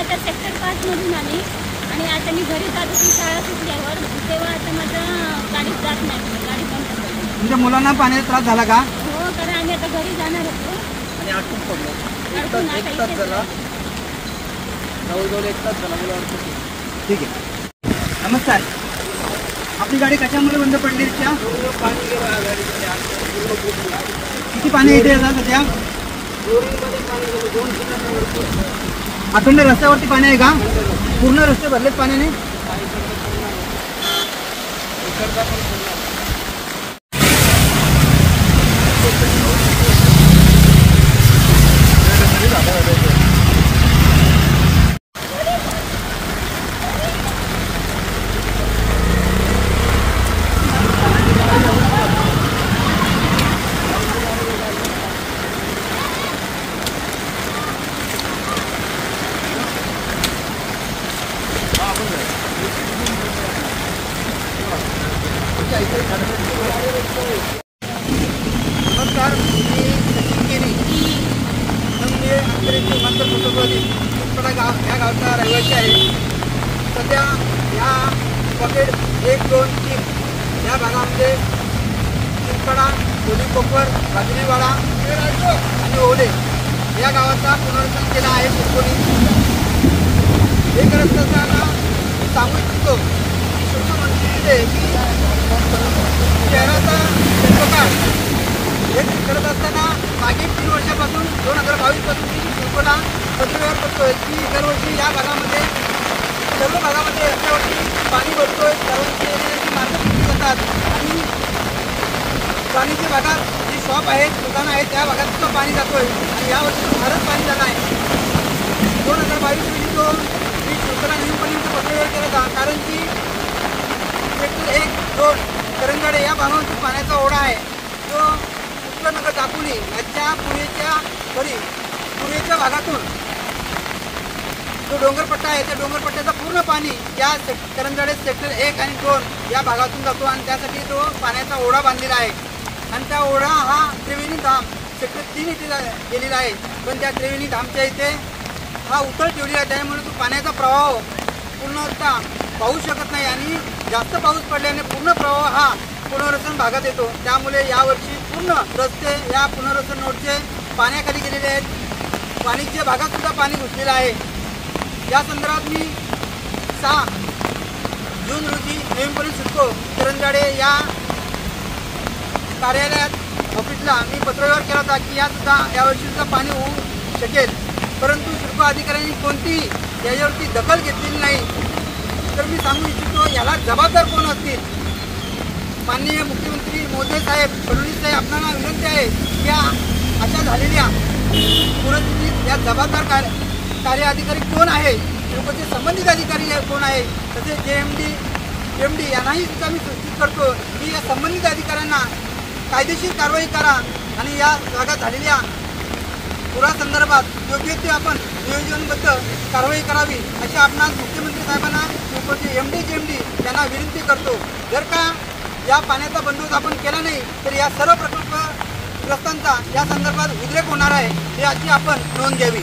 आता सेक्टर 5 मधून आली आणि आता मी घरी जात होती शाळा सुटल्यावर, तेव्हा आता माझ्या गाडीत जात नाही, गाडी बंद पडली. तुमच्या मुलांना पाण्याचा त्रास झाला का? हो, कारण आम्ही आता घरी जाणार होतो आणि अडकून पडलो. एक तास झाला, जवळजवळ 1 तास झाला मला अडकून. ठीक आहे. नमस्कार. आपली गाडी कशामुळे बंद पडली? पाणी गेलं गाडीमध्ये. किती पाणी येते आता सध्या? बोरिंगमध्ये पाणी गेलं 2 किलोमीटर. अखंड रस्त्यावरती पाणी आहे का? पूर्ण रस्ते भरलेत पाण्याने? नमस्कार, मी सचिन केरी, चिंचपडा गाव या गावचा रहिवासी आहे. सध्या या पॉकेट 1, 2, 3 या भागामध्ये चिंचपडा, कोलीकोपर, राजनीवाडा आणि ओले या गावाचा पुनर्वसन केला आहे पोलीस. हे करत असताना सांगू इच्छितो की शहराचा शिल्पकार हे करत असताना मागील 3 वर्षापासून 2022 पासून मी शिल्पला पत्रव्यवहार करतोय की दरवर्षी या भागामध्ये सर्व भागामध्ये रस्त्यावरती पाणी भरतोय, सर्वांचे मार्ग सुरू करतात आणि पाणीच्या भागात जी शॉप आहेत, दुकानं आहेत त्या भागात सुद्धा पाणी जातोय आणि यावर्षी फारच पाणी झालं आहे. 2022 रोजी तो मी शिल्पला नेहमीपर्यंत पत्रव्यवहार केला होता, कारण की सेक्टर 1, 2 करंजाडे या भागावरती पाण्याचा ओढा आहे. जो उत्तरनगर दापोली याच्या पुणेच्या भागातून जो डोंगरपट्टा आहे त्या डोंगरपट्ट्याचं पूर्ण पाणी या करंजाडे सेक्टर 1 आणि 2 या भागातून जातो आणि त्यासाठी तो पाण्याचा ओढा बांधलेला आहे. आणि त्या ओढा हा त्रिवेणी धाम सेक्टर 3 इथे गेलेला आहे. पण त्या त्रिवेणी धामच्या इथे हा उथळ ठेवलेला आहे, त्यामुळे तो पाण्याचा प्रवाह पूर्णतः पाहू शकत नाही आणि जास्त पाऊस पडल्याने पूर्ण प्रवाह हा पुनर्वसन भागात येतो. त्यामुळे यावर्षी पूर्ण रस्ते या पुनर्वसन नोडचे पाण्याखाली गेलेले आहेत. वाणिज्य भागात सुद्धा पाणी घुसलेलं आहे. या संदर्भात मी 6 जून रोजी नेहमीपर्यंत शिल्पो करंजाडे या कार्यालयात ऑफिसला मी पत्रव्यवहार केला होता की यावर्षी सुद्धा पाणी होऊ शकेल, परंतु शिल्प अधिकाऱ्यांनी कोणतीही याच्यावरती दखल घेतलेली नाही. तर मी सांगू इच्छितो याला जबाबदार कोण असतील? माननीय मुख्यमंत्री महोदय साहेब फडणवीस साहेब, आपल्याला विनंती आहे की या अशा झालेल्या पूरस्थितीत या जबाबदार कार्य अधिकारी कोण आहे, शिल्पचे संबंधित अधिकारी कोण आहे, तसेच JMD यांनाही सुद्धा मी सूचित करतो की या संबंधित अधिकाऱ्यांना कायदेशीर कारवाई करा आणि या भागात झालेल्या पुरासंदर्भात योग्य ते आपण नियोजनबद्ध कारवाई करावी अशी आपणास मुख्यमंत्री साहेबांना शिल्पचे JMD यांना विनंती करतो. जर का या पाण्याचा बंदोबस्त आपण केला नाही तर या सर्व प्रकल्पग्रस्तांचा या संदर्भात उद्रेक होणार आहे, याची आपण नोंद घ्यावी.